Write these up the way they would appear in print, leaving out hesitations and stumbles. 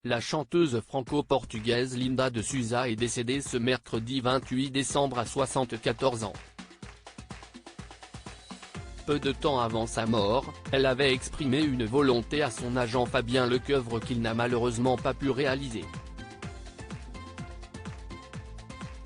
la chanteuse franco-portugaise Linda de Souza est décédée ce mercredi 28 décembre à 74 ans. Peu de temps avant sa mort, elle avait exprimé une volonté à son agent Fabien Lecoeuvre qu'il n'a malheureusement pas pu réaliser.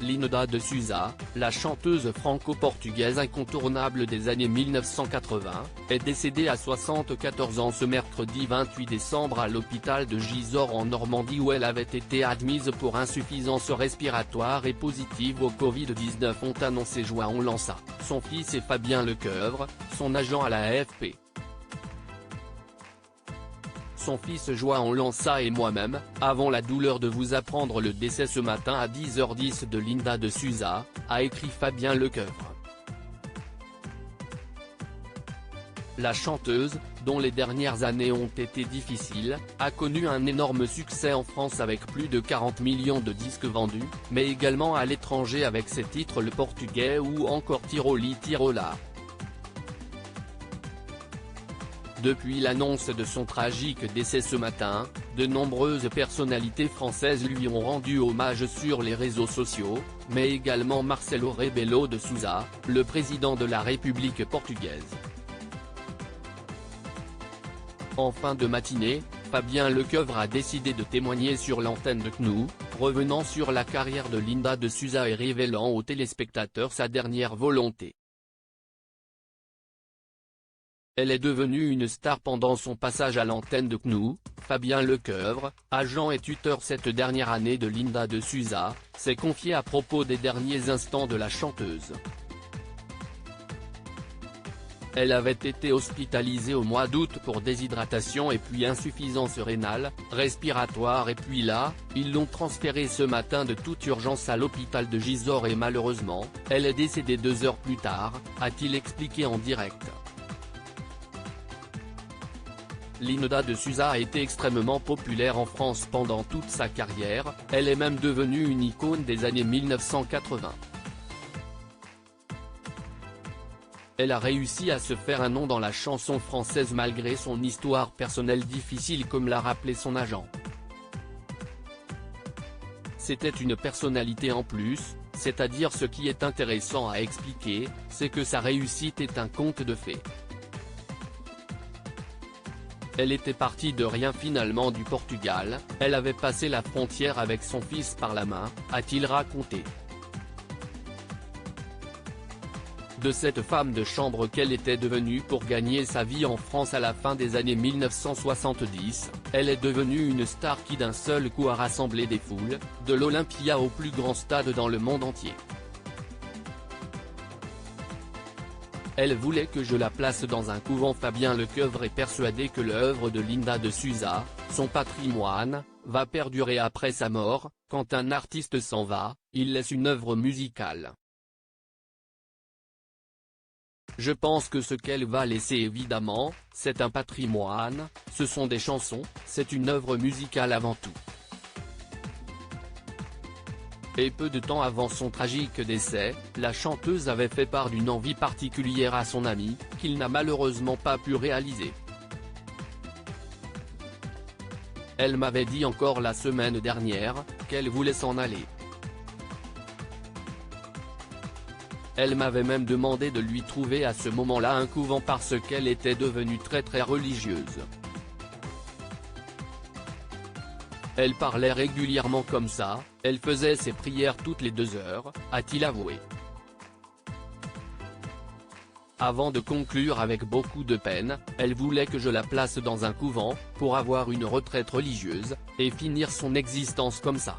Linda de Souza, la chanteuse franco-portugaise incontournable des années 1980, est décédée à 74 ans ce mercredi 28 décembre à l'hôpital de Gisors en Normandie où elle avait été admise pour insuffisance respiratoire et positive au Covid-19 ont annoncé João Lança, son fils et Fabien Lecoeuvre, son agent à la AFP. Son fils João Lança et moi-même, avons la douleur de vous apprendre le décès ce matin à 10h10 de Linda de Souza, a écrit Fabien Lecoeuvre. La chanteuse, dont les dernières années ont été difficiles, a connu un énorme succès en France avec plus de 40 millions de disques vendus, mais également à l'étranger avec ses titres Le Portugais ou encore Tiroli Tirola. Depuis l'annonce de son tragique décès ce matin, de nombreuses personnalités françaises lui ont rendu hommage sur les réseaux sociaux, mais également Marcelo Rebelo de Sousa, le président de la République portugaise. En fin de matinée, Fabien Lecoeuvre a décidé de témoigner sur l'antenne de CNU, revenant sur la carrière de Linda de Souza et révélant aux téléspectateurs sa dernière volonté. Elle est devenue une star pendant son passage à l'antenne de CNU, Fabien Lecoeuvre, agent et tuteur cette dernière année de Linda de Souza, s'est confié à propos des derniers instants de la chanteuse. Elle avait été hospitalisée au mois d'août pour déshydratation et puis insuffisance rénale, respiratoire et puis là, ils l'ont transférée ce matin de toute urgence à l'hôpital de Gisors et malheureusement, elle est décédée 2 heures plus tard, a-t-il expliqué en direct. Linda de Souza a été extrêmement populaire en France pendant toute sa carrière, elle est même devenue une icône des années 1980. Elle a réussi à se faire un nom dans la chanson française malgré son histoire personnelle difficile comme l'a rappelé son agent. C'était une personnalité en plus, c'est-à-dire ce qui est intéressant à expliquer, c'est que sa réussite est un conte de fées. Elle était partie de rien finalement du Portugal, elle avait passé la frontière avec son fils par la main, a-t-il raconté. De cette femme de chambre qu'elle était devenue pour gagner sa vie en France à la fin des années 1970, elle est devenue une star qui d'un seul coup a rassemblé des foules, de l'Olympia au plus grand stade dans le monde entier. Elle voulait que je la place dans un couvent. Fabien Lecoeuvre est persuadé que l'œuvre de Linda de Souza, son patrimoine, va perdurer après sa mort. Quand un artiste s'en va, il laisse une œuvre musicale. Je pense que ce qu'elle va laisser évidemment, c'est un patrimoine, ce sont des chansons, c'est une œuvre musicale avant tout. Et peu de temps avant son tragique décès, la chanteuse avait fait part d'une envie particulière à son ami, qu'il n'a malheureusement pas pu réaliser. Elle m'avait dit encore la semaine dernière, qu'elle voulait s'en aller. Elle m'avait même demandé de lui trouver à ce moment-là un couvent parce qu'elle était devenue très religieuse. Elle parlait régulièrement comme ça, elle faisait ses prières toutes les 2 heures, a-t-il avoué. Avant de conclure avec beaucoup de peine, elle voulait que je la place dans un couvent, pour avoir une retraite religieuse, et finir son existence comme ça.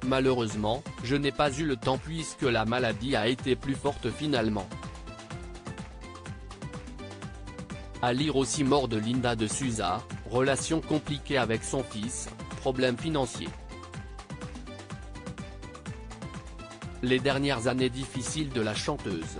Malheureusement, je n'ai pas eu le temps puisque la maladie a été plus forte finalement. À lire aussi mort de Linda de Souza, relation compliquée avec son fils, problèmes financiers. Les dernières années difficiles de la chanteuse.